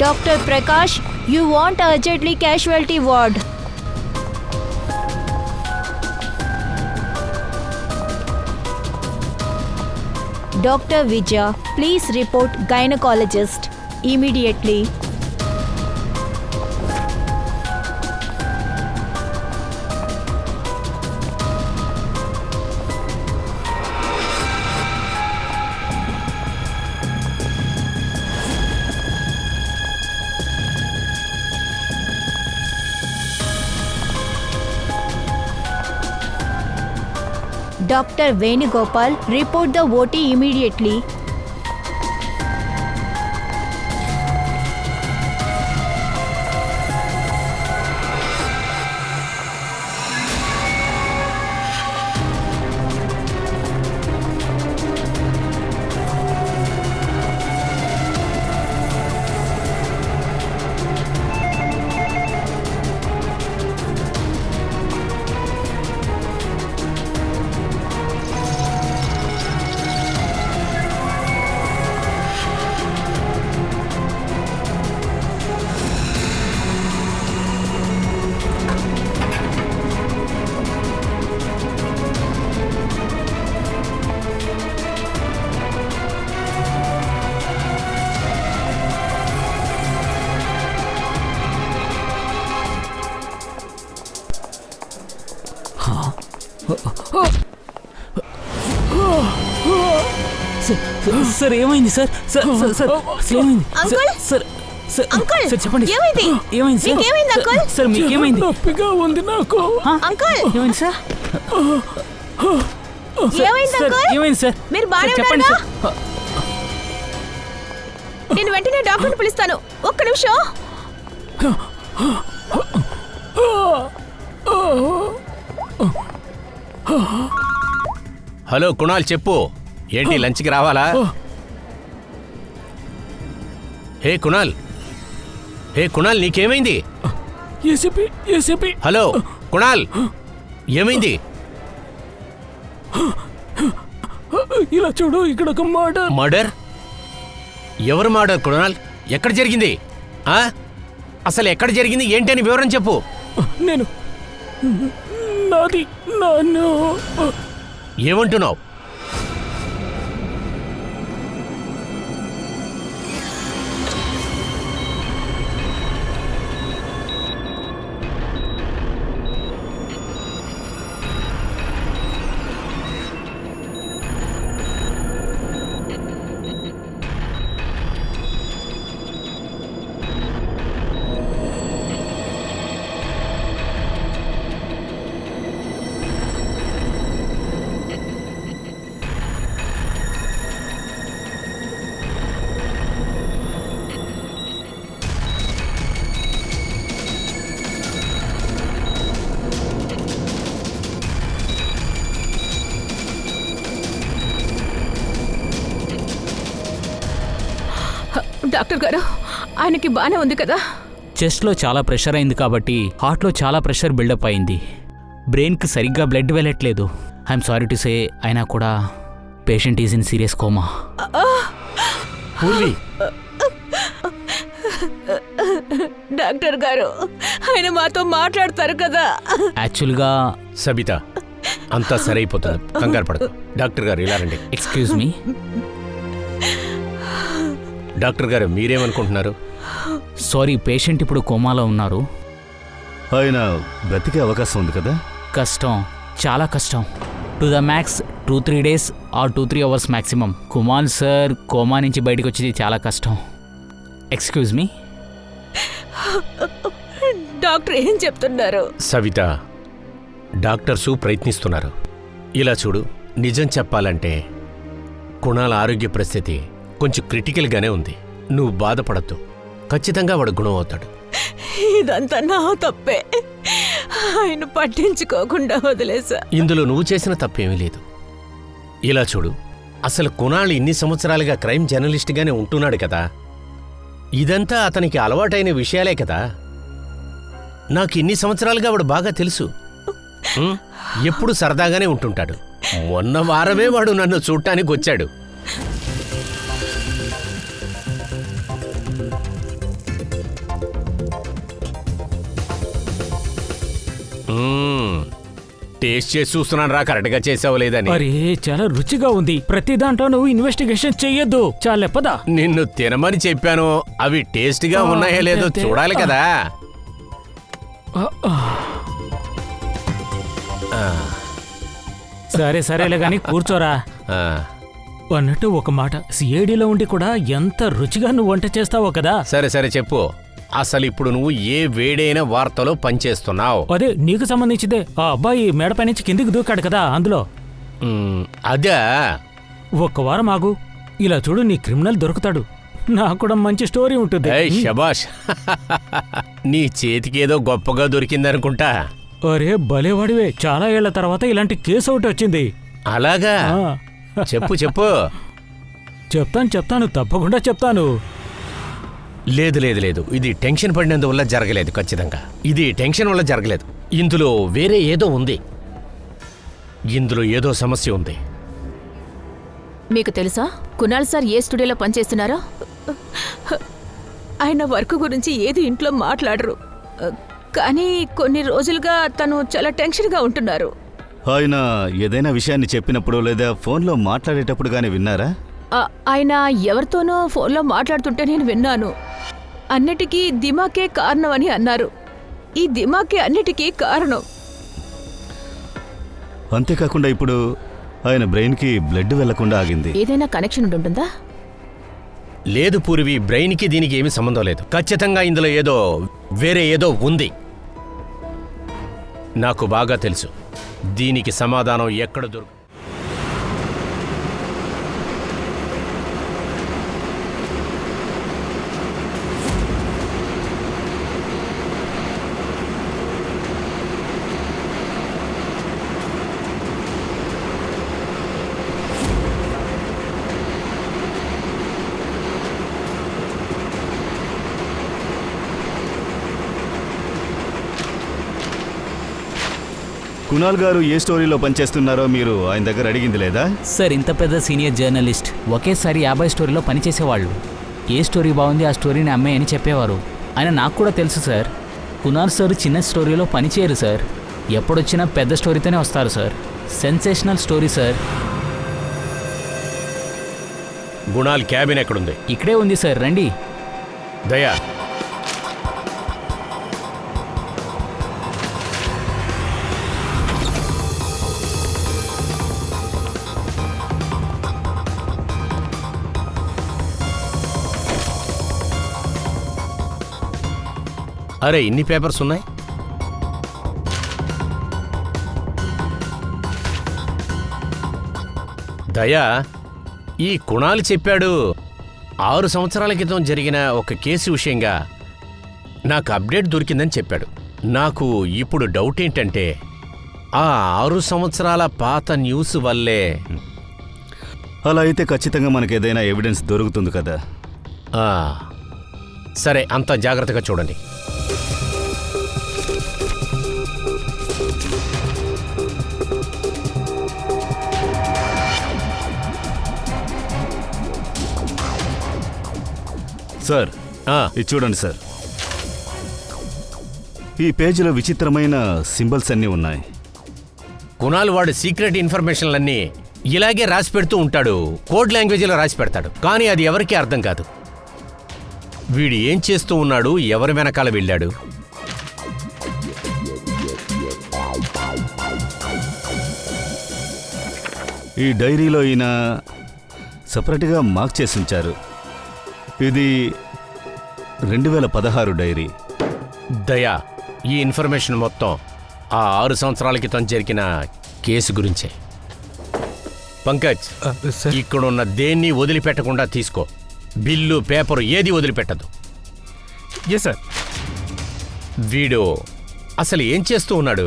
Dr. Prakash, you want urgently casualty ward. Dr. Vijay, please report gynecologist immediately. Dr. Venugopal, report the OT immediately. Sir ఏమైంది sir? Sir sir sir ఏమైంది? Sir sir uncle sir చెప్పండి. ఏమైంది? ఏమైంది sir? మీకేమైంది uncle? Sir మీకేమైంది? నొప్పిగా ఉంది నాకు. Uncle ఏమైంది sir? ఏమైంది సార్ అంకుల్? ఏమైంది సార్? మీరు బాగానే చెప్పండి ఉన్నారా? సార్. నేను వెంటనే డాక్టర్ని పిలుస్తాను. ఒక్క నిమిషం. హలో కుణాల్, చెప్పు. ఏంటి లంచ్కి రావాలా? హే కుణాల్ నీకేమైంది? ఏసీపీ హలో కుణాల్, ఏమైంది? ఇలా చూడు, ఇక్కడ ఒక మర్డర్? ఎవరు మర్డర్ కుణాల్? ఎక్కడ జరిగింది? అసలు ఎక్కడ జరిగింది ఏంటని వివరం చెప్పు. నేను నన్ను ఏమంటున్నావు? డాక్టర్ గారు, ఆయనకి బానే ఉంది కదా? చెస్ట్లో చాలా ప్రెషర్ అయింది కాబట్టి హార్ట్లో చాలా ప్రెషర్ బిల్డప్ అయింది. బ్రెయిన్కి సరిగ్గా బ్లడ్ వెళ్ళట్లేదు. ఐఎమ్ సారీ టు సే, అయినా కూడా patient is in serious coma. Doctor గారు, ఆయన మాతో మాట్లాడతారు కదా? యాక్చువల్గా సబిత, అంతా సరైపోతుంది, కంగారు పడకు. డాక్టర్ గారు ఇలా రండి. Excuse me. డాక్టర్ గారు మీరేమనుకుంటున్నారు? సారీ, పేషెంట్ ఇప్పుడు కోమాలో ఉన్నారు. ఆయన బ్రతికే అవకాశం ఉంది కదా? కష్టం, చాలా కష్టం. To the max 2-3 days or 2-3 hours maximum. Kumar sir coma నుంచి బయటకు వచ్చేది చాలా కష్టం. Excuse me. డాక్టర్ ఏం చెప్తున్నారు? సవిత, డాక్టర్సు ప్రయత్నిస్తున్నారు. ఇలా చూడు, నిజం చెప్పాలంటే కుణాల ఆరోగ్య పరిస్థితి కొంచెం క్రిటికల్గానే ఉంది. నువ్వు బాధపడద్దు, ఖచ్చితంగా వాడు గుణం అవుతాడు. ఇదంతా నా తప్పే, ఆయన పట్టించుకోకుండా వదిలేసా. ఇందులో నువ్వు చేసిన తప్పేమీ లేదు. ఇలా చూడు, అసలు కుణాల్ ఇన్ని సంవత్సరాలుగా క్రైమ్ జర్నలిస్ట్గానే ఉంటున్నాడు కదా. ఇదంతా అతనికి అలవాటైన విషయాలే కదా. నాకు ఇన్ని సంవత్సరాలుగా వాడు బాగా తెలుసు. ఎప్పుడు సరదాగానే ఉంటుంటాడు. మొన్న వారమే వాడు నన్ను చూడటానికి వచ్చాడు. టేస్ట్ చేసి చూస్తున్నాను రా కరెక్ట్గా చేసావు లేదని. అరే చాలా రుచిగా ఉంది. ప్రతి దాంట్లో నువ్వు ఇన్వెస్టిగేషన్ చెయ్యొద్దు. చాలే పద. నిన్ను తినమని చెప్పాను. అవి టేస్ట్గా ఉన్నాయో లేదో అంతే. చూడాలి కదా. సరే సరేలే గాని కూర్చోరా. ఆ, అన్నట్టు ఒక మాట, సిఐడిలో ఉండి కూడా ఎంత రుచిగా నువ్వు వంట చేస్తావో కదా. సరే సరే చెప్పు. అసలు ఇప్పుడు నువ్వు ఏ వేడైన వార్తలో పనిచేస్తున్నావు? అదే నీకు సంబంధించిందే. ఆ అబ్బాయి మేడపై నుంచి కిందికి దూకాడు కదా అందులో. అదే. ఒక్క వారం ఆగు. ఇలా చూడు, నీ క్రిమినల్ దొరుకుతాడు. నాకు కూడా మంచి స్టోరీ ఉంటుంది. ఏయ్ శబాష్. నీ చేతికి ఏదో గొప్పగా దొరికిందనుకుంటా. అరే భలేవాడివే. చాలా ఏళ్ల తర్వాత ఇలాంటి కేసు ఒకటి వచ్చింది. అలాగా? ఆ, చెప్పు చెప్పు. చెప్తాను తప్పకుండా చెప్తాను. లేదు లేదు లేదు, ఇది టెన్షన్ పడినందువల్ల జరగలేదు. ఖచ్చితంగా ఇది టెన్షన్ వల్ల జరగలేదు. ఇందులో వేరే ఏదో ఉంది. ఇందులో ఏదో సమస్య ఉంది. మీకు తెలుసా కునాల్ సార్ ఏ స్టూడియోలో పనిచేస్తున్నారో? ఆయన వర్క్ గురించి ఏది ఇంట్లో మాట్లాడరు. కానీ కొన్ని రోజులుగా తను చాలా టెన్షన్గా ఉంటున్నారు. ఆయన ఏదైనా విషయాన్ని చెప్పినప్పుడు లేదా ఫోన్లో మాట్లాడేటప్పుడు కానీ విన్నారా? ఆయన ఎవరితోనో ఫోన్లో మాట్లాడుతుంటే నేను విన్నాను. అన్నిటికీ దిమాకే కారణం అని అన్నారు. ఈ దిమాకే అన్నిటికీ కారణం. అంతేకాకుండా ఇప్పుడు ఆయన బ్రెయిన్కి బ్లడ్ వెళ్లకుండా ఆగింది. ఏదైనా కనెక్షన్ ఉంటుందా? లేదు పూర్వి, బ్రెయిన్కి దీనికి ఏమీ సంబంధం లేదు. ఖచ్చితంగా ఇందులో ఏదో వేరే ఏదో ఉంది. నాకు బాగా తెలుసు. దీనికి సమాధానం ఎక్కడ దొరుకు. కునాల్ గారు ఏ స్టోరీలో పనిచేస్తున్నారో మీరు ఆయన దగ్గర అడిగింది లేదా? సార్, ఇంత పెద్ద సీనియర్ జర్నలిస్ట్ ఒకేసారి 50 స్టోరీలో పనిచేసేవాళ్ళు. ఏ స్టోరీ బాగుంది ఆ స్టోరీని అమ్మాయని చెప్పేవారు. ఆయన నాకు కూడా తెలుసు సార్. కునాల్ సార్ చిన్న స్టోరీలో పనిచేయరు సార్. ఎప్పుడొచ్చినా పెద్ద స్టోరీతోనే వస్తారు sir. Sensational story sir. Kunal cabin ఎక్కడుంది? ఇక్కడే ఉంది సార్, రండి. దయా, అరే ఇన్ని పేపర్స్ ఉన్నాయి. దయా, ఈ కుణాల్ చెప్పాడు 6 సంవత్సరాల క్రితం జరిగిన ఒక కేసు విషయంగా నాకు అప్డేట్ దొరికిందని చెప్పాడు. నాకు ఇప్పుడు డౌట్ ఏంటంటే ఆ 6 సంవత్సరాల పాత న్యూస్ వల్లే. అలా అయితే ఖచ్చితంగా మనకు ఏదైనా ఎవిడెన్స్ దొరుకుతుంది కదా. సరే, అంత జాగ్రత్తగా చూడండి. సార్, ఇది చూడండి సార్. ఈ పేజీలో విచిత్రమైన సింబల్స్ అన్నీ ఉన్నాయి. కుణాల్ వాడు సీక్రెట్ ఇన్ఫర్మేషన్లన్నీ ఇలాగే రాసి పెడుతూ ఉంటాడు. కోడ్ లాంగ్వేజ్లో రాసి పెడతాడు, కానీ అది ఎవరికీ అర్థం కాదు. వీడు ఏం చేస్తూ ఉన్నాడు, ఎవరి వెనకాల వెళ్ళాడు? ఈ డైరీలో ఈయన సపరేట్గా మార్క్ చేసి ఉంచారు. ఇది 2016 డైరీ. దయా, ఈ ఇన్ఫర్మేషన్ మొత్తం ఆ 6 సంవత్సరాల క్రితం జరిగిన కేసు గురించే. పంకజ్, ఇక్కడున్న దేన్ని వదిలిపెట్టకుండా తీసుకో. బిల్లు, పేపరు ఏది వదిలిపెట్టదు. సార్. వీడు అసలు ఏం చేస్తూ ఉన్నాడు?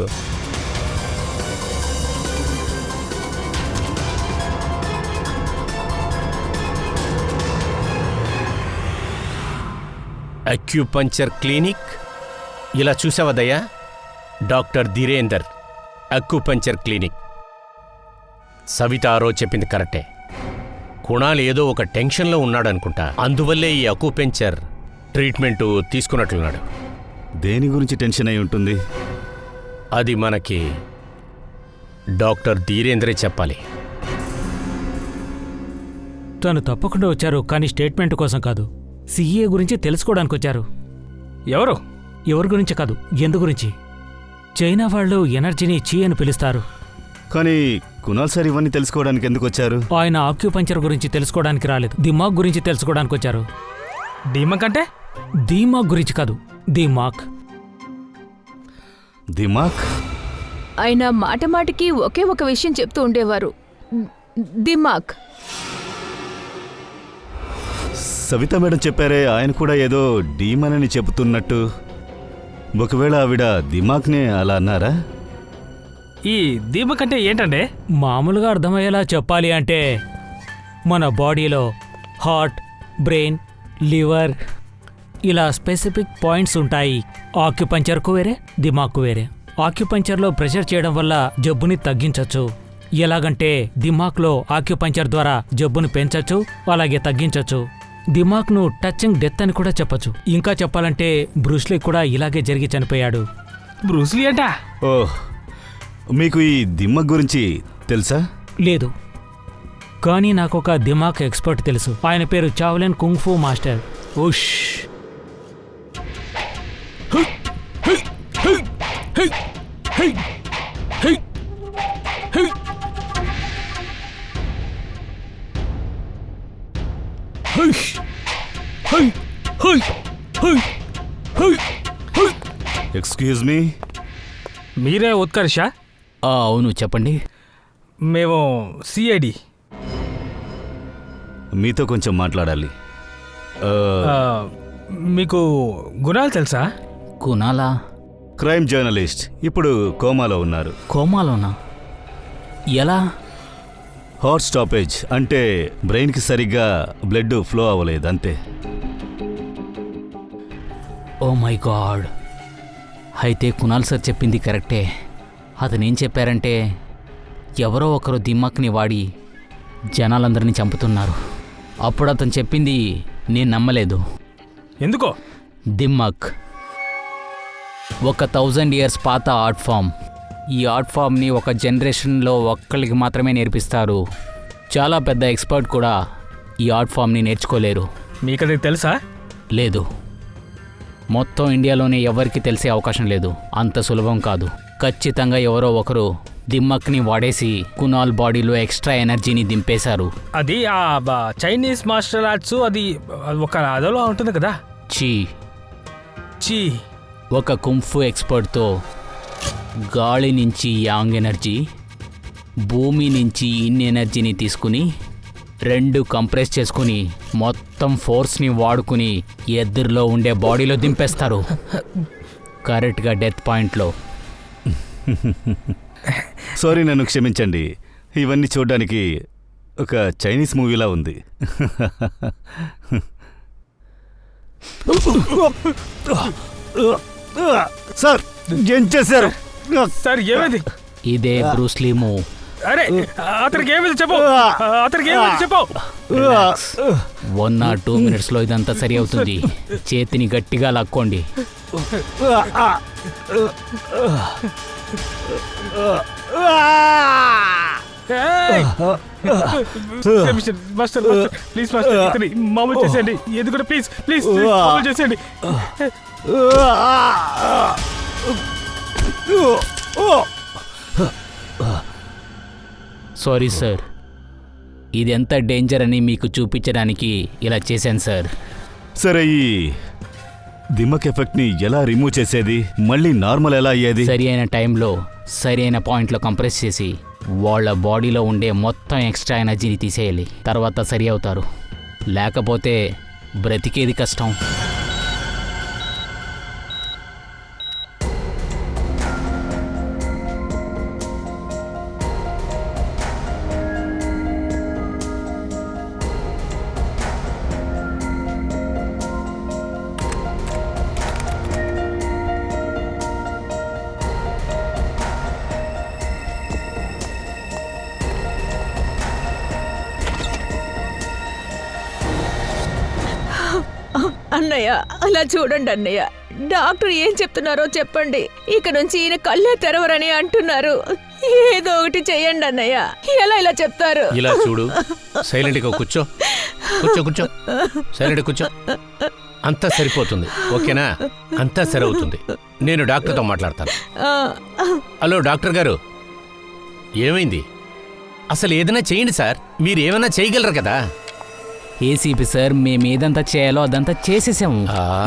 Acupuncture clinic. ఇలా చూసావదయ్యా, డాక్టర్ ధీరేందర్ అక్యుపంక్చర్ క్లినిక్. సవిత ఆరో చెప్పింది కరెక్టే. కుణాల్ ఏదో ఒక టెన్షన్లో ఉన్నాడనుకుంటా. అందువల్లే ఈ అక్యుపంక్చర్ ట్రీట్మెంటు తీసుకున్నట్లున్నాడు. దేని గురించి టెన్షన్ అయి ఉంటుంది? అది మనకి డాక్టర్ ధీరేంద్రే చెప్పాలి. తను తప్పకుండా వచ్చారు, కానీ స్టేట్మెంట్ కోసం కాదు. సిఏ గురించి తెలుసుకోవడానికి వచ్చారు. ఎవరి గురించి కాదు, ఎందు గురించి. చైనా వాళ్ళు ఎనర్జీని చీ అని పిలుస్తారు. కానీ కునాల్ సార్ ఇవన్నీ తెలుసుకోవడానికి ఎందుకు వచ్చారు? ఆయన ఆక్యుపంచర్ గురించి తెలుసుకోవడానికి రాలేదు, దిమాగ్ గురించి తెలుసుకోవడానికి వచ్చారు. డీమక్ అంటే? దిమాగ్ గురించి కాదు, దిమాగ్. దిమాక్? ఆయన మాటమాటికి ఒకే ఒక విషయం చెప్తూ ఉండేవారు, దిమాక్. సవిత మేడం చెప్పారే, ఆయన కూడా ఏదో డీమన్ అని చెబుతున్నట్టు. ఒకవేళ ఆవిడ దిమాక్నే అలా అన్నారా? ఈ డీమక్ అంటే ఏంటంటే? మామూలుగా అర్థమయ్యేలా చెప్పాలి అంటే మన బాడీలో హార్ట్, బ్రెయిన్, లివర్ ఇలా స్పెసిఫిక్ పాయింట్స్ ఉంటాయి. ఆక్యుపంచర్కు వేరే, దిమాగ్కు వేరే. ఆక్యుపంచర్లో ప్రెషర్ చేయడం వల్ల జబ్బుని తగ్గించవచ్చు. ఎలాగంటే దిమాగ్లో ఆక్యుపంచర్ ద్వారా జబ్బుని పెంచచ్చు, అలాగే తగ్గించచ్చు. దిమాగ్ను టచింగ్ డెత్ అని కూడా చెప్పచ్చు. ఇంకా చెప్పాలంటే బ్రూస్లీ కూడా ఇలాగే జరిగి చనిపోయాడు. బ్రూస్లీ అంట? ఓహ్, మీకు ఈ దిమాక్ గురించి తెలుసా? లేదు, కానీ నాకొక దిమాగ్ ఎక్స్పర్ట్ తెలుసు. ఆయన పేరు చావ్లెన్ కుంగ్ఫూ మాస్టర్. ఉష్. Excuse me. మీరే ఉత్కర్ష? అవును, చెప్పండి. మేము సిఐడి. మీతో కొంచెం మాట్లాడాలి. మీకు గుణాలు తెలుసా? కునాలా? క్రైమ్ జర్నలిస్ట్, ఇప్పుడు కోమాలో ఉన్నారు. కోమాలోనా? ఎలా? హార్ట్ స్టాపేజ్, అంటే బ్రెయిన్కి సరిగ్గా బ్లడ్ ఫ్లో అవ్వలేదు అంతే. Oh my God. అయితే కునాల్ సార్ చెప్పింది కరెక్టే. అతనేం చెప్పారంటే ఎవరో ఒకరు దిమాక్ని వాడి జనాలందరినీ చంపుతున్నారు. అప్పుడు అతను చెప్పింది నేను నమ్మలేదు. ఎందుకో? దిమాక్ ఒక 1000 years పాత ఆర్ట్ ఫామ్. ఈ ఆర్ట్ ఫామ్ని ఒక జనరేషన్లో ఒక్కళ్ళకి మాత్రమే నేర్పిస్తారు. చాలా పెద్ద ఎక్స్పర్ట్ కూడా ఈ ఆర్ట్ ఫామ్ని నేర్చుకోలేరు. మీకు అది తెలుసా? లేదు, మొత్తం ఇండియాలోనే ఎవరికి తెలిసే అవకాశం లేదు. అంత సులభం కాదు. ఖచ్చితంగా ఎవరో ఒకరు దిమ్మక్ని వాడేసి కునాల్ బాడీలో ఎక్స్ట్రా ఎనర్జీని దింపేశారు. అది ఆ చైనీస్ మార్షల్ ఆర్ట్స్, అది ఒక అదలో ఉంటుంది కదా. చీ. ఒక కుంఫు ఎక్స్పర్ట్తో గాలి నుంచి యాంగ్ ఎనర్జీ, భూమి నుంచి ఇన్ ఎనర్జీని తీసుకుని 2 కంప్రెస్ చేసుకుని మొత్తం ఫోర్స్ని వాడుకుని ఎదురులో ఉండే బాడీలో దింపేస్తారు. కరెక్ట్గా డెత్ పాయింట్లో. సారీ, నన్ను క్షమించండి. ఇవన్నీ చూడడానికి ఒక చైనీస్ మూవీలా ఉంది. సార్, ఏం చేశారు? సార్ ఏమైంది? ఇదే బ్రూస్లీ మూవ్. అరే అతనికి ఏమైంది చెప్పు. 1 or 2 minutesలో ఇదంతా సరి అవుతుంది. చేతిని గట్టిగా లాక్కోండి. మాస్టర్ ప్లీజ్ మాస్టర్, మామూలు చేసేయండి. ఎందుకంటే ప్లీజ్ ప్లీజ్ మామూలు చేసేయండి. సారీ సార్, ఇది ఎంత డేంజర్ అని మీకు చూపించడానికి ఇలా చేశాను సార్. సరే, ఈ దిమ్మక్ ఎఫెక్ట్ని ఎలా రిమూవ్ చేసేది? మళ్ళీ నార్మల్ ఎలా అయ్యేది? సరి అయిన టైంలో సరి అయిన పాయింట్లో కంప్రెస్ చేసి వాళ్ళ బాడీలో ఉండే మొత్తం ఎక్స్ట్రా ఎనర్జీని తీసేయాలి. తర్వాత సరి అవుతారు. లేకపోతే బ్రతికేది కష్టం. అన్నయ్య, అలా చూడండి అన్నయ్య, డాక్టర్ ఏం చెప్తున్నారో చెప్పండి. ఇక నుంచి ఈయన కళ్ళే తెరవరని అంటున్నారు. ఏదో ఒకటి చెయ్యండి అన్నయ్య. ఎలా ఇలా చెప్తారు? ఇలా చూడు, సైలెంట్గా కూర్చో. కూర్చో కూర్చో, సైలెంట్గా కూర్చో. అంతా సరిపోతుంది, ఓకేనా? అంతా సరవుతుంది. నేను డాక్టర్తో మాట్లాడతాను. హలో డాక్టర్ గారు, ఏమైంది? అసలు ఏదైనా చేయండి సార్, మీరు ఏమైనా చేయగలరు కదా. ఏసీపీ సార్, మేము ఏదంతా చేయాలో అదంతా చేసేసాము.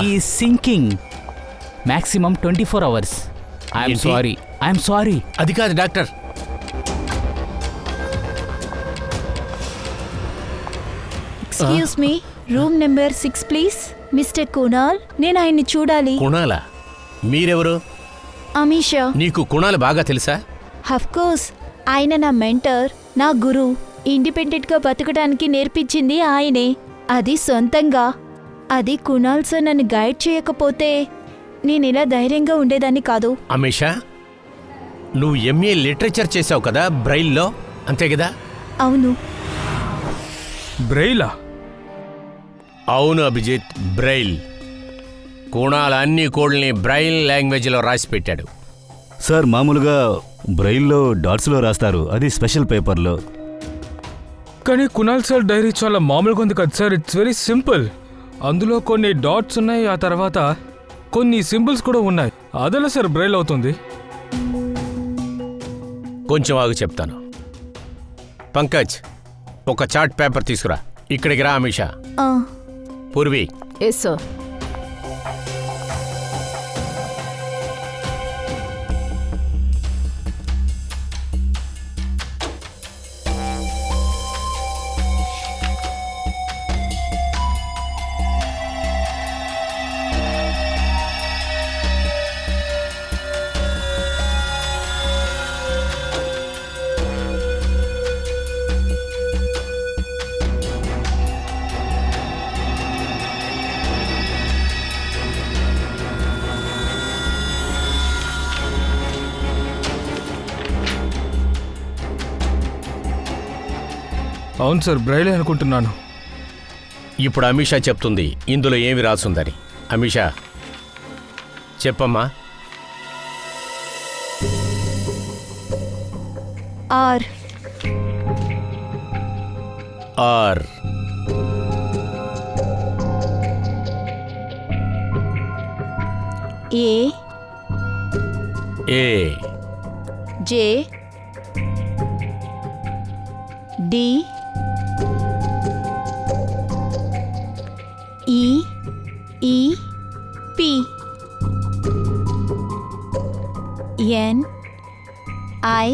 ఈ sinking maximum 24 hours. I'm sorry. అది కాదు doctor. Excuse me, room number 6 please. Mister Kunal, నేను ఆయన్ని చూడాలి. కుణాల? మీరెవరు? అమీషా. నీకు కుణాలు బాగా తెలుసా? కోర్స్, ఆయన నా మెంటర్, నా గురు. ఇండిపెండెంట్గా బతకడానికి నేర్పించింది ఆయనే, అది సొంతంగా. అది కునాల్ సార్ నన్ను గైడ్ చేయకపోతే నేను ఇలా ధైర్యంగా ఉండేదాన్ని కాదు. అమీషా, నువ్వు ఎంఏ లిటరేచర్ చేసావు కదా బ్రైల్లో, అంతే కదా? అవును. బ్రెయిలా? అవును అభిజిత్, బ్రైల్. కుణాల్ అన్ని కోడ్ల్ని బ్రైల్ లాంగ్వేజ్లో రాసి పెట్టాడు. సార్, మామూలుగా బ్రెయిల్లో డాట్స్లో రాస్తారు, అది స్పెషల్ పేపర్లో. కానీ కునాల్ సార్ డైరీ చాలా మామూలుగా ఉంది కదా సార్. It's very simple. అందులో కొన్ని డాట్స్ ఉన్నాయి, ఆ తర్వాత కొన్ని సింబల్స్ కూడా ఉన్నాయి. అదెలా సార్ బ్రెయిల్ అవుతుంది? కొంచెం ఆగు చెప్తాను. పంకజ్, ఒక చార్ట్ పేపర్ తీసుకురా. ఇక్కడికి రా అమీషా. పూర్వి. Yes sir. అవును సార్, బ్రెయిలే అనుకుంటున్నాను. ఇప్పుడు అమీషా చెప్తుంది ఇందులో ఏమి రాసుందని. అమీషా, చెప్పమ్మా. R. R. A. A. J. D. E. E. P. N. I.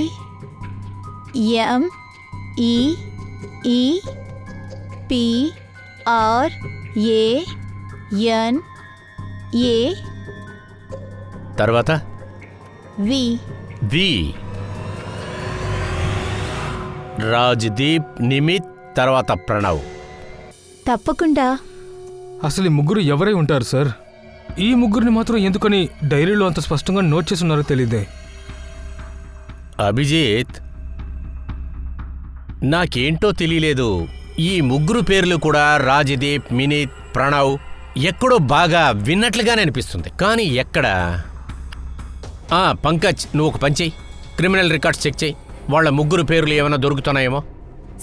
M. E. E. P. R. A. N. A. తర్వాత వి. వి. రాజ్దీప్, నిమిత్, తర్వాత ప్రణవ్. తప్పకుండా. అసలు ఈ ముగ్గురు ఎవరై ఉంటారు సార్? ఈ ముగ్గురిని మాత్రం ఎందుకని డైరీలో అంత స్పష్టంగా నోట్ చేసి ఉన్నారో తెలియదే. అభిజిత్, నాకేంటో తెలియలేదు, ఈ ముగ్గురు పేర్లు కూడా రాజ్దీప్, మినిత్, ప్రణవ్ ఎక్కడో బాగా విన్నట్లుగానే అనిపిస్తుంది. కానీ ఎక్కడ? పంకజ్, నువ్వు ఒక పని చెయ్యి, క్రిమినల్ రికార్డ్స్ చెక్ చెయ్యి. వాళ్ళ ముగ్గురు పేర్లు ఏమైనా దొరుకుతున్నాయేమో.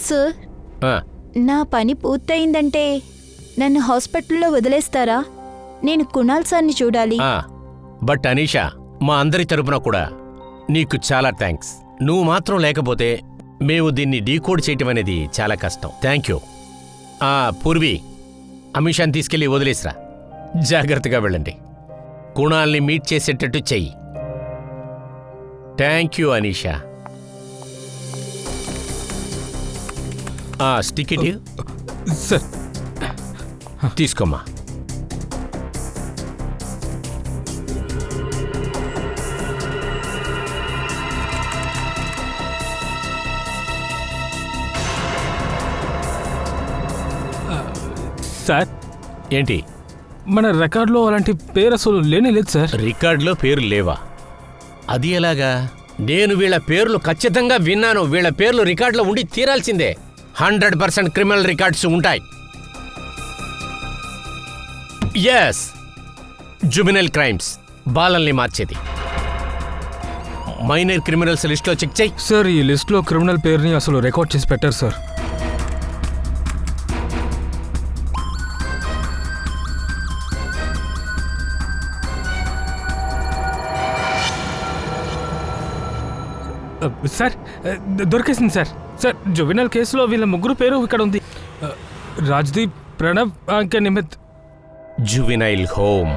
సార్, నా పని పూర్తయిందంటే నన్ను హాస్పిటల్లో వదిలేస్తారా? నేను కునాల్ సార్ని చూడాలి. బట్ అనీషా, మా అందరి తరపున కూడా నీకు చాలా థ్యాంక్స్. నువ్వు మాత్రం లేకపోతే మేము దీన్ని డీకోడ్ చేయటం అనేది చాలా కష్టం. Thank you. పూర్వి, అమీషాని తీసుకెళ్ళి వదిలేసిరా. జాగ్రత్తగా వెళ్ళండి. కుణాల్ని మీట్ చేసేటట్టు చెయ్యి. Thank you Anisha. Stick it sir. తీసుకోమ్మా. సార్, ఏంటి? మన రికార్డులో అలాంటి పేరు అసలు లేనే లేదు సార్. రికార్డులో పేరు లేవా? అది ఎలాగా? నేను వీళ్ళ పేర్లు ఖచ్చితంగా విన్నాను. వీళ్ళ పేర్లు రికార్డులో ఉండి తీరాల్సిందే. 100% క్రిమినల్ రికార్డ్స్ ఉంటాయి. ఎస్, జుబినల్ క్రైమ్స్, బాలల్ని మార్చేది. మైనర్ క్రిమినల్స్ లిస్ట్లో చెక్ చేయి. సార్ ఈ లిస్ట్లో క్రిమినల్ పేరుని అసలు రికార్డ్ చేసి పెట్టారు సార్. సార్ దొరికేసింది సార్. సార్ జువెనల్ కేసులో వీళ్ళ ముగ్గురు పేరు ఇక్కడ ఉంది. రాజ్దీప్, ప్రణవ్, ఇంకా నిమిత్. Juvenile home.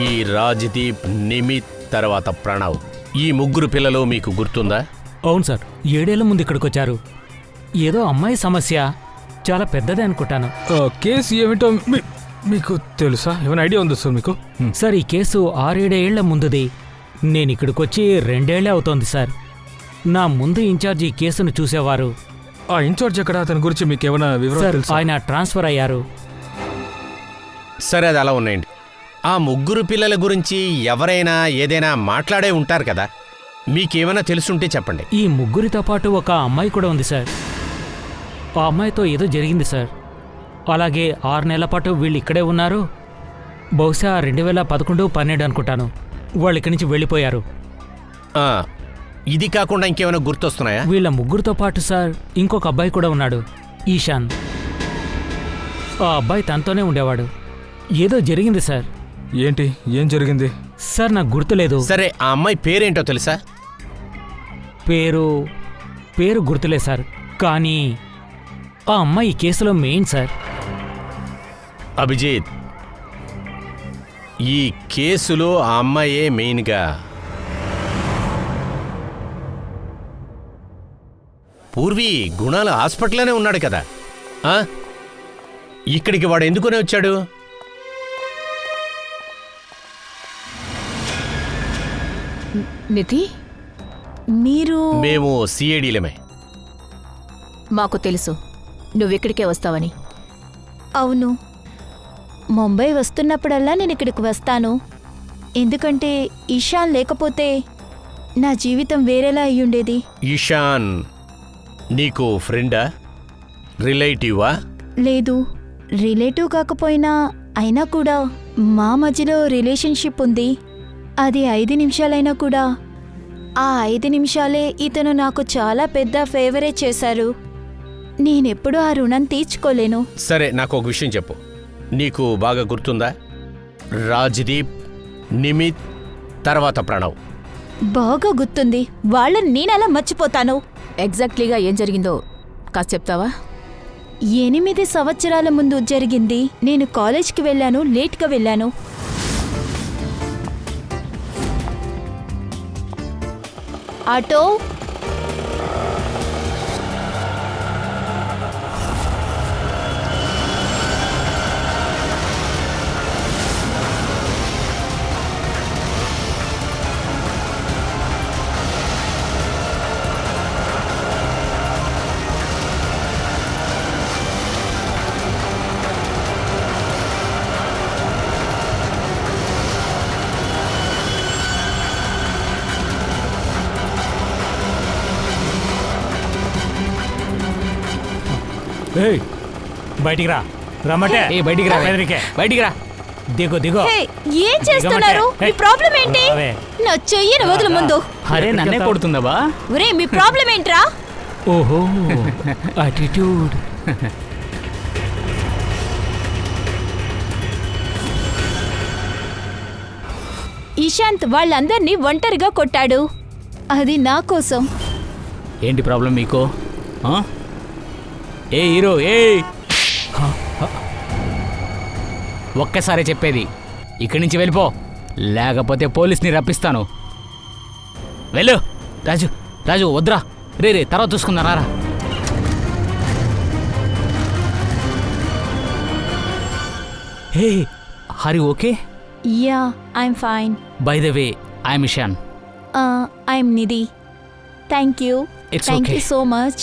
ఈ రాజ్దీప్, నిమిత్, తర్వాత ప్రణవ్, ఈ ముగ్గురు పిల్లలు మీకు గుర్తుందా? అవును సార్, 7 ఏళ్ల ముందు ఇక్కడికి వచ్చారు. ఏదో అమ్మాయి సమస్య, చాలా పెద్దదే అనుకుంటాను. కేసు ఏమిటో మీకు తెలుసా? ఏమైనా ఐడియా ఉందా సార్ మీకు? సార్ ఈ కేసు 6-7 ఏళ్ల ముందుది. నేను ఇక్కడికి వచ్చి 2 ఏళ్లే అవుతోంది సార్. నా ముందు ఇన్ఛార్జ్ ఈ కేసును చూసేవారు. ఆ ఇన్ఛార్జ్ ఎక్కడ? అతని గురించి మీకు ఏమైనా వివరాలు సార్ తెలుసా? ఆయన ట్రాన్స్ఫర్ అయ్యారు. సరే, అది అలా ఉన్నాయండి. ఆ ముగ్గురు పిల్లల గురించి ఎవరైనా ఏదైనా మాట్లాడే ఉంటారు కదా, మీకేమైనా తెలుసుంటే చెప్పండి. ఈ ముగ్గురితో పాటు ఒక అమ్మాయి కూడా ఉంది సార్. ఆ అమ్మాయితో ఏదో జరిగింది సార్. అలాగే 6 నెలల పాటు వీళ్ళు ఇక్కడే ఉన్నారు. బహుశా 2011-12 అనుకుంటాను వాళ్ళు ఇక్కడి నుంచి వెళ్ళిపోయారు. ఇది కాకుండా ఇంకేమైనా గుర్తొస్తున్నాయా? వీళ్ళ ముగ్గురితో పాటు సార్ ఇంకొక అబ్బాయి కూడా ఉన్నాడు, ఈశాన్. ఆ అబ్బాయి తనతోనే ఉండేవాడు. ఏదో జరిగింది సార్. ఏంటి? ఏం జరిగింది సార్? నాకు గుర్తులేదు. సరే, ఆ అమ్మాయి పేరేంటో తెలుసా? పేరు గుర్తులేదు సార్, కానీ ఆ అమ్మాయి ఈ కేసులో మెయిన్ సార్. అభిజిత్, ఈ కేసులో ఆ అమ్మాయే మెయిన్గా. పూర్వీ గుణాల హాస్పిటల్లోనే ఉన్నాడు కదా, ఇక్కడికి వాడు ఎందుకునే వచ్చాడు? నిధి, మీరు? మేము సిఐడీలమే. మాకు తెలుసు నువ్వెక్కడికే వస్తావని. అవును, ముంబై వస్తున్నప్పుడల్లా నేను ఇక్కడికి వస్తాను. ఎందుకంటే ఈశాన్ లేకపోతే నా జీవితం వేరేలా అయ్యుండేది. ఈశాన్ నీకు ఫ్రెండా, రిలేటివా? లేదు, రిలేటివ్ కాకపోయినా అయినా కూడా మా మధ్యలో రిలేషన్షిప్ ఉంది. అది 5 నిమిషాలైనా కూడా ఆ 5 నిమిషాలే ఇతను నాకు చాలా పెద్ద ఫేవరే చేశారు. నేనెప్పుడూ ఆ రుణం తీర్చుకోలేను. సరే, నాకు ఒక విషయం చెప్పు. నీకు బాగా గుర్తుందా? రాజ్దీప్, నిమిత్, తర్వాత ప్రణవ్. బాగా గుర్తుంది. వాళ్ళని నేనెలా మర్చిపోతాను? ఎగ్జాక్ట్లీగా ఏం జరిగిందో కాస్త చెప్తావా? 8 సంవత్సరాల ముందు జరిగింది. నేను కాలేజ్కి వెళ్ళాను, లేట్గా వెళ్ళాను. ఆటో, బయటికి రా, రమ్మటే. బయటికి రా, బయటికి రా. దిగో. హే, ఏం చేస్తున్నారు? మీ ప్రాబ్లం ఏంటి? నా చెయ్యిని వదులు ముందు. అరే, నన్నే కొడుతుందా? ఒరే, మీ ప్రాబ్లం ఏంట్రా? ఓహో, అటిట్యూడ్. ఈశాంత్ వాళ్ళందర్నీ ఒంటరిగా కొట్టాడు. అది నా కోసం. ఏంటి ప్రాబ్లం మీకు? ఏ హీరో, ఒక్కసారి చెప్పేది, ఇక్కడి నుంచి వెళ్ళిపో, లేకపోతే పోలీస్ని రప్పిస్తాను. వెళ్ళు. రాజు వద్దురా. రే తర్వాత చూసుకుందా. రారా. Hey, Hari okay? Yeah, I'm fine. By the way, I'm Ishan. I'm Nidhi. Thank you. It's thank okay. You so much.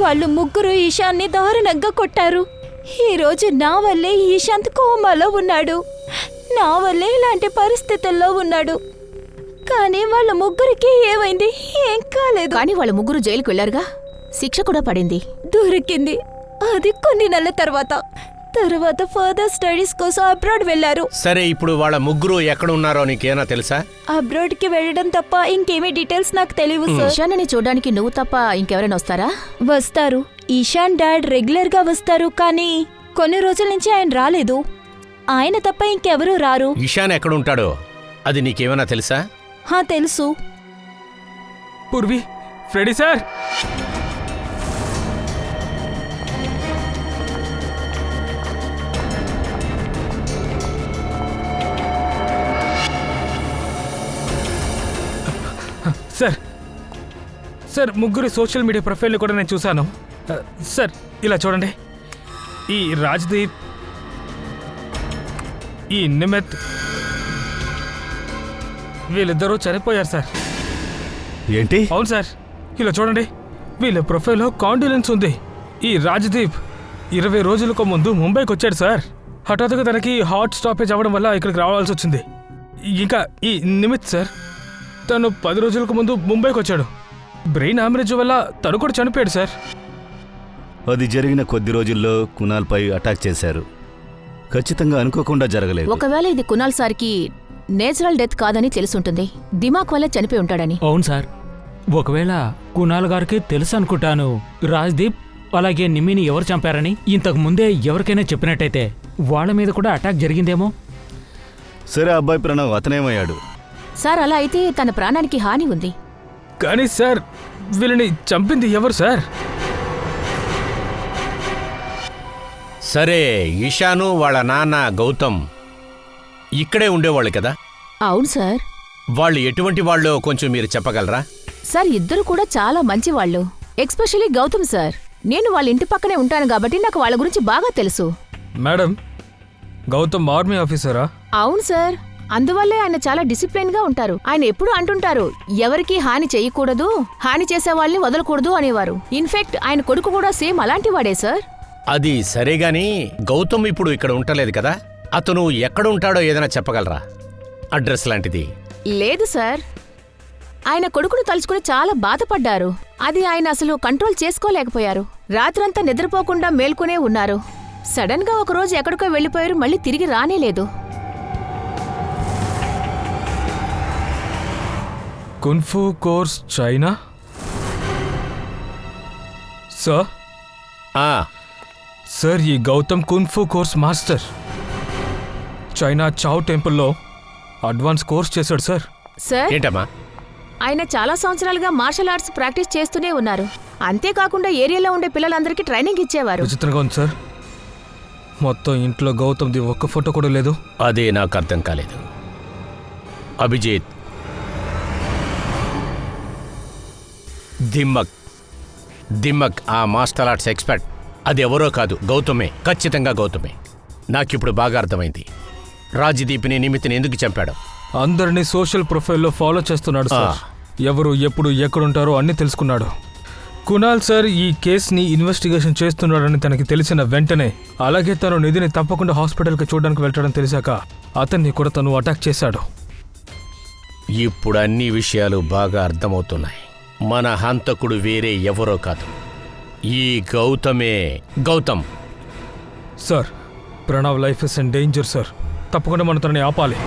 వాళ్ళు ముగ్గురు ఈశాన్ని దారుణంగా కొట్టారు. ఈరోజు నా వల్లే ఈశాంత్ కోమాలో ఉన్నాడు. నా వల్లే ఇలాంటి పరిస్థితుల్లో ఉన్నాడు. కానీ వాళ్ళ ముగ్గురికి ఏమైంది? ఏం కాలేదు. కానీ వాళ్ళ ముగ్గురు జైలుకు వెళ్లారుగా, శిక్ష కూడా పడింది. దొరికింది. అది కొన్ని నెలల తర్వాత ఫర్దర్ స్టడీస్ కోసం అబ్రాడ్ వెళ్లారు. సరే, ఇప్పుడు వాళ్ళ ముగ్గురు ఎక్కడ ఉన్నారో నీకేనా తెలుసా? అబ్రాడ్ కి వెళ్ళడం తప్ప ఇంకేమీ డీటెయిల్స్ నాకు తెలియవు సార్. ఈశాన్ని చూడడానికి నువ్వు తప్ప ఇంకెవరైనా వస్తారా? వస్తారు. ఈశాన్ డాడ్ రెగ్యులర్ గా వస్తారు, కానీ కొన్ని రోజుల నుంచి ఆయన రాలేదు. ఆయన తప్ప ఇంకెవరూ రారు. ఇషాన్ ఎక్కడ ఉంటాడో అది నీకేమైనా తెలుసా? తెలుసు. Purvi, Freddie sir. సార్, ముగ్గురు సోషల్ మీడియా ప్రొఫైల్ని కూడా నేను చూశాను. సార్, ఇలా చూడండి. ఈ రాజ్దీప్, ఈ నిమిత్, వీళ్ళిద్దరూ చనిపోయారు సార్. ఏంటి? అవును సార్, ఇలా చూడండి. వీళ్ళ ప్రొఫైల్లో కాండిలెన్స్ ఉంది. ఈ రాజ్దీప్ 20 రోజులకు ముందు ముంబైకి వచ్చాడు సార్. హఠాత్తుగా తనకి హార్ట్ స్టాపేజ్ అవ్వడం వల్ల ఇక్కడికి రావాల్సి వచ్చింది. ఇంకా ఈ నిమిత్ సార్, తను 10 రోజులకు ముందు ముంబైకి వచ్చాడు. బ్రెయిన్ హ్యామరేజ్ వల్ల తను కూడా చనిపోయాడు సార్. అది జరిగిన కొద్ది రోజుల్లో కునాల్పై అటాక్ చేశారు. ఖచ్చితంగా అనుకోకుండా జరగలేదు. ఒకవేళ ఇది కునాల్ సార్కి నేచురల్ డెత్ కాదని తెలుసుంటుంది. దిమాక్ వల్ల చనిపోయి ఉంటాడని. అవును సార్, ఒకవేళ కునాల్ గారికి తెలుసు అనుకుంటాను రాజ్దీప్ అలాగే నిమ్మిని ఎవరు చంపారని. ఇంతకు ముందే ఎవరికైనా చెప్పినట్టయితే వాళ్ళ మీద కూడా అటాక్ జరిగిందేమో. సరే, అబ్బాయి ప్రణవ్ అతనేమయ్యాడు? సార్, అలా అయితే తన ప్రాణానికి హాని ఉంది. కానీ సార్, వీళ్ళని చంపింది ఎవరు సార్? సరే, ఇషాను వాళ్ళ నాన్న గౌతమ్ ఇక్కడే ఉండేవాళ్ళు కదా? అవును సార్. వాళ్ళు ఎటువంటి వాళ్ళో కొంచెం మీరు చెప్పగలరా? సార్, ఇద్దరు కూడా చాలా మంచి వాళ్ళు. Especially Gautam sir. నేను వాళ్ళ ఇంటి పక్కనే ఉంటాను కాబట్టి నాకు వాళ్ళ గురించి బాగా తెలుసు. మేడం, గౌతమ్ ఆర్మీ ఆఫీసరా? అవును సార్. అందువల్లే ఆయన చాలా డిసిప్లిన్ గా ఉంటారు. ఆయన ఎప్పుడూ అంటుంటారు, ఎవరికీ హాని చెయ్యకూడదు, హాని చేసే వాళ్ళని వదలకూడదు అనేవారు. ఇన్ఫాక్ట్ ఆయన కొడుకు కూడా సేమ్ అలాంటి వాడే సార్. అది సరేగాని గౌతమ్ ఇప్పుడు ఇక్కడ ఉండలేదు కదా? అతను ఎక్కడ ఉంటాడో ఏదైనా చెప్పగలరా? అడ్రస్ లాంటిది. లేదు సార్. ఆయన కొడుకును తలుచుకుని చాలా బాధపడ్డారు. అది ఆయన అసలు కంట్రోల్ చేసుకోలేకపోయారు. రాత్రంతా నిద్రపోకుండా మేల్కొనే ఉన్నారు. సడన్ గా ఒకరోజు ఎక్కడికో వెళ్లిపోయారు. మళ్ళీ తిరిగి రానేలేదు. Kung fu course China sir? Sir, ఈ Gautam kung fu course master. China చావ్ టెంపుల్లో అడ్వాన్స్ కోర్స్ చేశాడు సార్. సార్, ఏంటమ్మా? ఆయన చాలా సంవత్సరాలుగా మార్షల్ ఆర్ట్స్ ప్రాక్టీస్ చేస్తూనే ఉన్నారు. అంతేకాకుండా ఏరియాలో ఉండే పిల్లలందరికీ ట్రైనింగ్ ఇచ్చేవారు. విచిత్రంగా ఉంది సార్. మొత్తం ఇంట్లో గౌతమ్ది ఒక్క ఫోటో కూడా లేదు. అదే నాకు అర్థం కాలేదు. అభిజిత్, దిమ్మక్ ఆ మార్షల్ ఆర్ట్స్ ఎక్స్పర్ట్ అది ఎవరో కాదు, గౌతమే. ఖచ్చితంగా గౌతమే. నాకిప్పుడు బాగా అర్థమైంది రాజ్దీప్ని నిమిత్ని ఎందుకు చంపాడు. అందరినీ సోషల్ ప్రొఫైల్లో ఫాలో చేస్తున్నాడు సార్. ఎవరు ఎప్పుడు ఎక్కడుంటారో అన్నీ తెలుసుకున్నాడు. కునాల్ సార్ ఈ కేసుని ఇన్వెస్టిగేషన్ చేస్తున్నాడని తనకి తెలిసిన వెంటనే, అలాగే తను నిధిని తప్పకుండా హాస్పిటల్కి చూడడానికి వెళ్తాడని తెలిసాక అతన్ని కూడా తను అటాక్ చేశాడు. ఇప్పుడు అన్ని విషయాలు బాగా అర్థమవుతున్నాయి. మన హంతకుడు వేరే ఎవరో కాదు, ఈ గౌతమే. Gautam sir, Pranav life is in danger sir. తప్పకుండా మనం తనని ఆపాలి.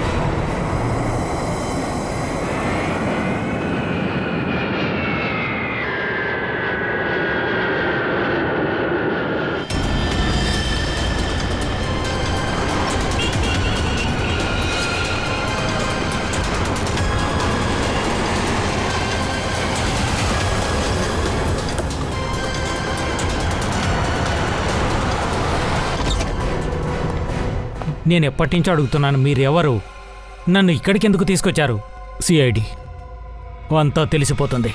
నేను ఎప్పటి నుంచో అడుగుతున్నాను, మీరెవరు? నన్ను ఇక్కడికి ఎందుకు తీసుకొచ్చారు? సిఐడి అంతా తెలిసిపోతుంది.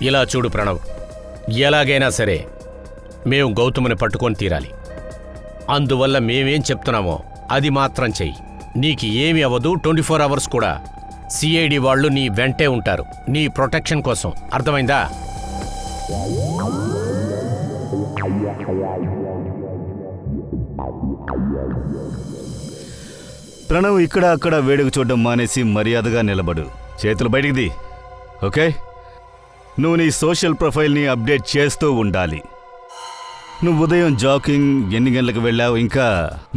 ఇలా చూడు ప్రణవ్, ఎలాగైనా సరే మేము గౌతమ్ని పట్టుకొని తీరాలి. అందువల్ల మేమేం చెప్తున్నామో అది మాత్రం చెయ్యి. నీకు ఏమి అవ్వదు. 24 అవర్స్ కూడా సిఐడి వాళ్ళు నీ వెంటే ఉంటారు, నీ ప్రొటెక్షన్ కోసం. అర్థమైందా? ప్రణవ్ ఇక్కడ అక్కడ వేడుక చూడడం మానేసి మర్యాదగా నిలబడు. చేతులు బయటికి ది. ఓకే? నువ్వు నీ సోషల్ ప్రొఫైల్ని అప్డేట్ చేస్తూ ఉండాలి. నువ్వు ఉదయం జాకింగ్ ఎన్ని గంటలకు వెళ్ళావు, ఇంకా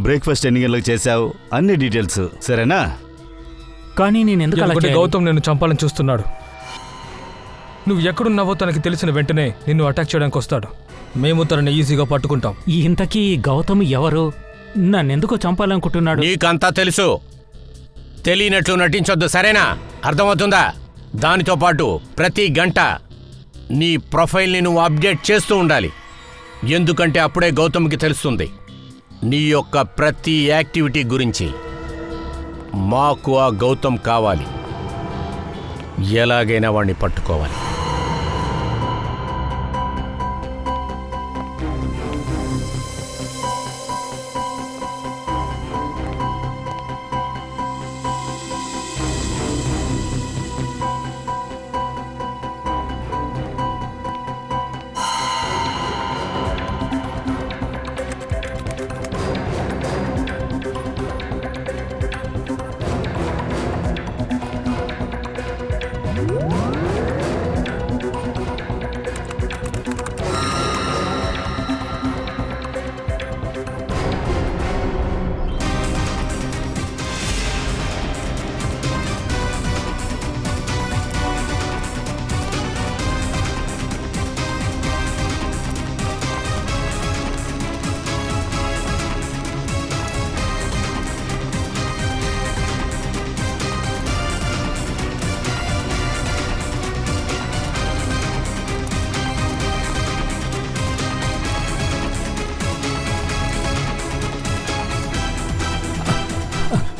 బ్రేక్ఫాస్ట్ ఎన్ని గంటలకు చేశావు, అన్ని డీటెయిల్స్. సరేనా? కానీ నేను ఎందుకు అలా ఎందుకంటే చేయాలి? గౌతమ్ నిన్ను చంపాలని చూస్తున్నాడు. నువ్వు ఎక్కడున్నావో తనకి తెలిసిన వెంటనే నిన్ను అటాక్ చేయడానికి వస్తాడు. మేము తనని ఈజీగా పట్టుకుంటాం. ఇంతకీ గౌతమ్ ఎవరు? నన్నెందుకు చంపాలనుకుంటున్నాడు? నీకంతా తెలుసు. తెలియనట్లు నటించొద్దు, సరేనా? అర్థమవుతుందా? దానితో పాటు ప్రతి గంట నీ ప్రొఫైల్ని నువ్వు అప్డేట్ చేస్తూ ఉండాలి. ఎందుకంటే అప్పుడే గౌతమ్కి తెలుస్తుంది నీ యొక్క ప్రతి యాక్టివిటీ గురించి. మాకు ఆ గౌతమ్ కావాలి. ఎలాగైనా వాడిని పట్టుకోవాలి.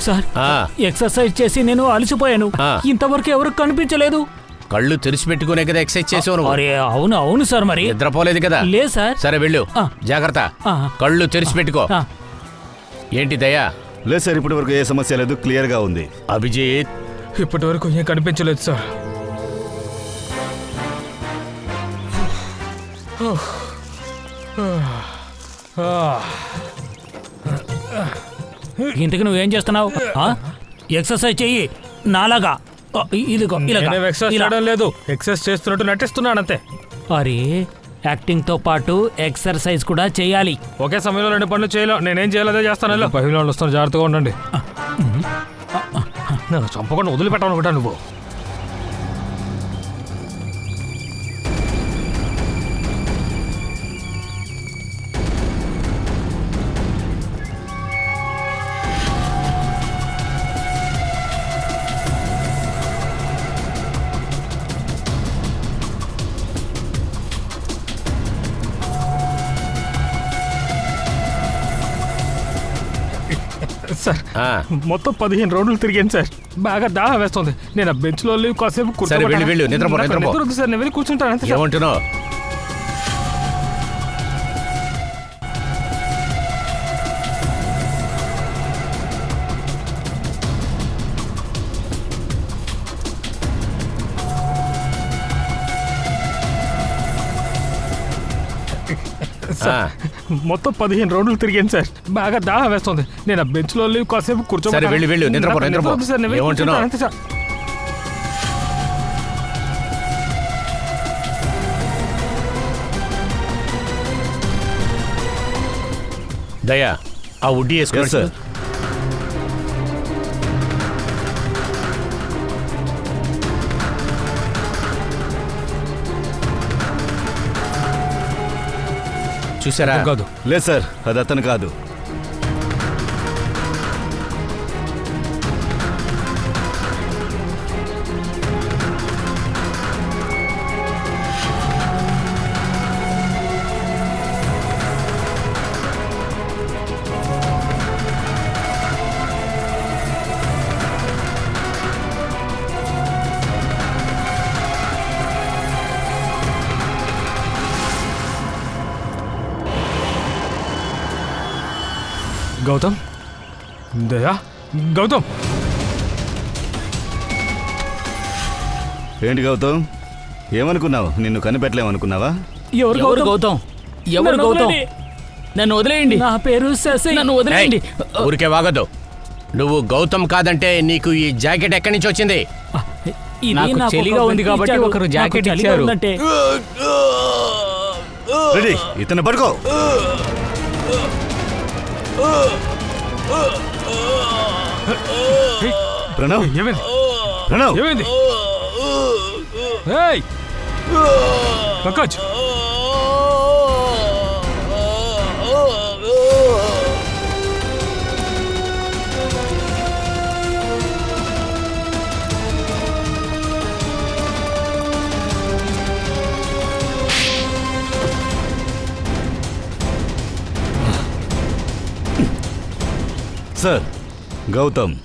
సార్, ఎక్సర్సైజ్ చేసి నేను అలసిపోయాను. ఇంతవరకు ఎవరు కనిపించలేదు. కళ్ళు తెరిచిపెట్టుకునే కదా ఎక్సర్సైజ్ చేసావు. అరే అవును అవును సార్. మరి నిద్రపోలేదు కదా? లేదు సార్. సరే వెళ్ళు, జాగ్రత్త. కళ్ళు తెరిచిపెట్టుకో. ఏంటి దయా? లేదు సార్, ఇప్పటి వరకు ఏ సమస్య లేదు, క్లియర్గా ఉంది. అభిజిత్, ఇప్పటి వరకు ఏం కనిపించలేదు సార్. ఇంతకు నువ్వేం చేస్తున్నావు? ఎక్సర్సైజ్ చెయ్యి నాలాగా. ఇదిగో నేనేం ఎక్సర్సైజ్ చేయడం లేదు, ఎక్సర్సైజ్ చేస్తున్నట్టు నటిస్తున్నానంతే. అరే, యాక్టింగ్ తో పాటు ఎక్సర్సైజ్ కూడా చేయాలి. ఒకే సమయంలో 2 పనులు చేయలేం. నేనేం చేయాలదే చేస్తాను. పహిలో వస్తాను, జాగ్రత్తగా ఉండండి. నన్ను చంపకుండా వదిలిపెట్టాలనుకుంటా నువ్వు. సార్, మొత్తం 15 రౌండ్లు తిరిగాను సార్. బాగా దాహం వేస్తుంది. నేను ఆ బెంచ్ లో కాసేపు కూర్చోబెట్టాను సార్. నేను వెళ్ళి కూర్చుంటాను అంతే. ఏమంటున్నావు? మొత్తం 15 రౌండ్లు తిరిగాను సార్. బాగా దాహం వేస్తుంది. నేను ఆ బెంచ్ లో కాసేపు కూర్చోబెట్టాను సార్. నేను వెళ్ళి కూర్చుంటాను అంతే సార్. దయా, ఆ ఉడ్డీ వేసుకోండి సార్. చూసారా? కాదు. లేదు సార్, అది అతను కాదు. గౌతమ్ దయా గౌతమ్ ఏంటి గౌతమ్, ఏమనుకున్నావు? నిన్ను కనిపెట్టలేమనుకున్నావా? ఎవరు గౌతమ్? ఎవరు నన్ను గౌతమ్? వదిలేయండి. నన్ను వదిలేయండి. నా పేరు శశి. నన్ను వదిలేయండి. ఊరికే వాగదు. నువ్వు గౌతమ్ కాదంటే నీకు ఈ జాకెట్ ఎక్కడి నుంచి వచ్చింది? ఇది నాకు నాకు చలిగా ఒక ఉంది వ్యక్తి కాబట్టి ఇచ్చాడు. ఒకరు నాకు జాకెట్ చలిగా ఇచ్చారు. ఉందంటే రెడీ, ఇతను పడుకో. ప్రణవ్, ఏమైంది ప్రణవ్, ఏమైంది? ఏయ్ పంకజ్, సార్ గౌతమ్.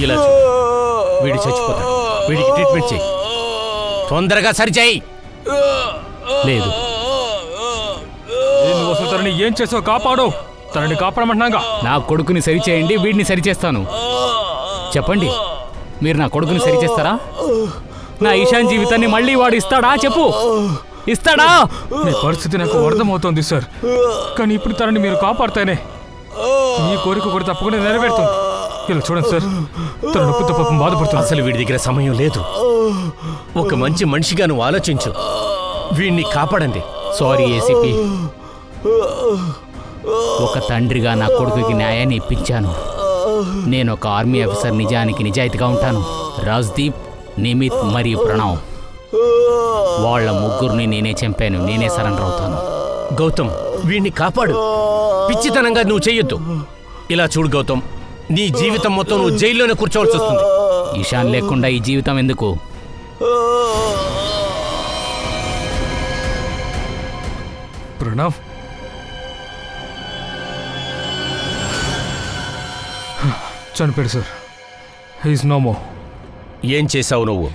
ఇలా వీడు చచ్చిపోతాడు. వీడికి ట్రీట్మెంట్ చేయి, తొందరగా సరిచేయి. లేదు, నువ్వు అసలు తనని ఏం చేసావు? కాపాడు, తనని కాపాడమంటున్నాగా. నా కొడుకుని సరిచేయండి, వీడిని సరిచేస్తాను. చెప్పండి, మీరు నా కొడుకుని సరిచేస్తారా? నా ఈశాన్ జీవితాన్ని మళ్ళీ వాడు ఇస్తాడా? చెప్పు, ఇస్తాడా? మీ పరిస్థితి నాకు అర్థమవుతోంది సార్, కానీ ఇప్పుడు తనని మీరు కాపాడుతానే మీ కోరిక కూడా తప్పకుండా నెరవేరుతుంది. ఇలా చూడండి సార్, తన నొప్పితో పాపం బాధపడుతుంది. అసలు వీడి దగ్గర సమయం లేదు. ఒక మంచి మనిషిగా నువ్వు ఆలోచించు. వీడిని కాపాడండి. సారీ ఏసీపీ, ఒక తండ్రిగా నా కొడుకుకి న్యాయాన్ని ఇప్పించాను. నేను ఒక ఆర్మీ ఆఫీసర్, నిజానికి నిజాయితీగా ఉంటాను. రాజ్దీప్, నిమిత్ మరియు ప్రణవ్, వాళ్ళ ముగ్గురిని నేనే చంపాను. నేనే సరెండర్ అవుతాను. గౌతమ్, వీడిని కాపాడు. పిచ్చితనంగా నువ్వు చెయ్యొద్దు. ఇలా చూడు గౌతమ్, నీ జీవితం మొత్తం నువ్వు జైల్లోనే కూర్చోవలసి వస్తుంది. ఈశాన్ లేకుండా ఈ జీవితం ఎందుకు? ప్రణవ్, చనిపోయాడు సార్. He's no more. ఏం చేశావు నువ్వు?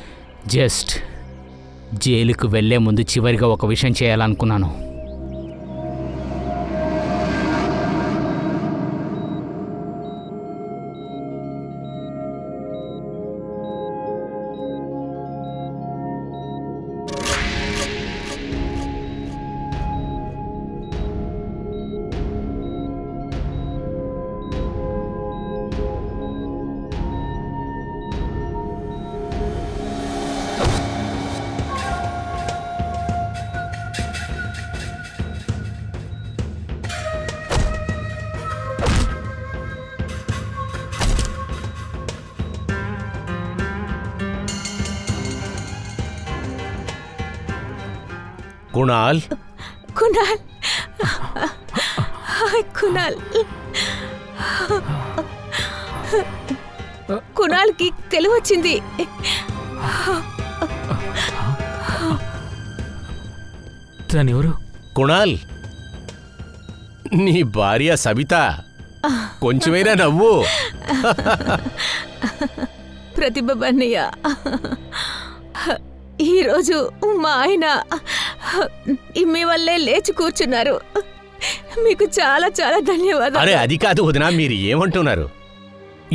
జస్ట్ జైలుకు వెళ్లే ముందు చివరిగా ఒక విషయం చేయాలనుకున్నాను. కుణాల్, కునాల్, కునాల్, కునాల్కి తెలివచ్చింది. తనెవరు? కుణాల్, నీ భార్య సబిత. కొంచెమైనా నవ్వు. ప్రతిభ బన్నయ్య, ఈరోజు మా ఆయన మీ వల్లే లేచి కూర్చున్నారు. మీకు చాలా చాలా ధన్యవాదాలు. అరే అది కాదు వదినా, మీరు ఏమంటున్నారు?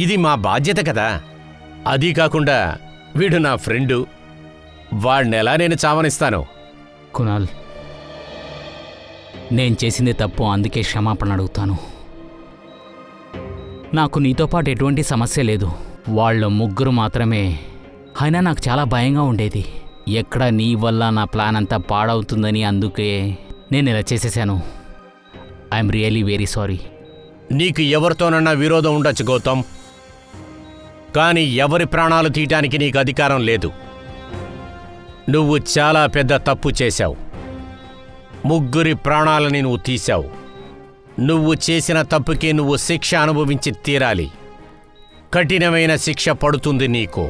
ఇది మా బాధ్యత కదా. అది కాకుండా వీడు నా ఫ్రెండు, వాడినెలా నేను చావనిస్తాను? కునాల్, నేను చేసింది తప్పు, అందుకే క్షమాపణ అడుగుతాను. నాకు నీతో పాటు ఎటువంటి సమస్య లేదు. వాళ్ళ ముగ్గురు మాత్రమే. అయినా నాకు చాలా భయంగా ఉండేది. ఎక్కడ నీ వల్ల నా ప్లాన్ అంతా పాడవుతుందని, అందుకే నేను ఇలా చేసేసాను. I'm really very sorry. నీకు ఎవరితోనన్నా విరోధం ఉండొచ్చు గౌతమ్, కానీ ఎవరి ప్రాణాలు తీయటానికి నీకు అధికారం లేదు. నువ్వు చాలా పెద్ద తప్పు చేశావు. ముగ్గురి ప్రాణాలని నువ్వు తీశావు. నువ్వు చేసిన తప్పుకి నువ్వు శిక్ష అనుభవించి తీరాలి. కఠినమైన శిక్ష పడుతుంది నీకు.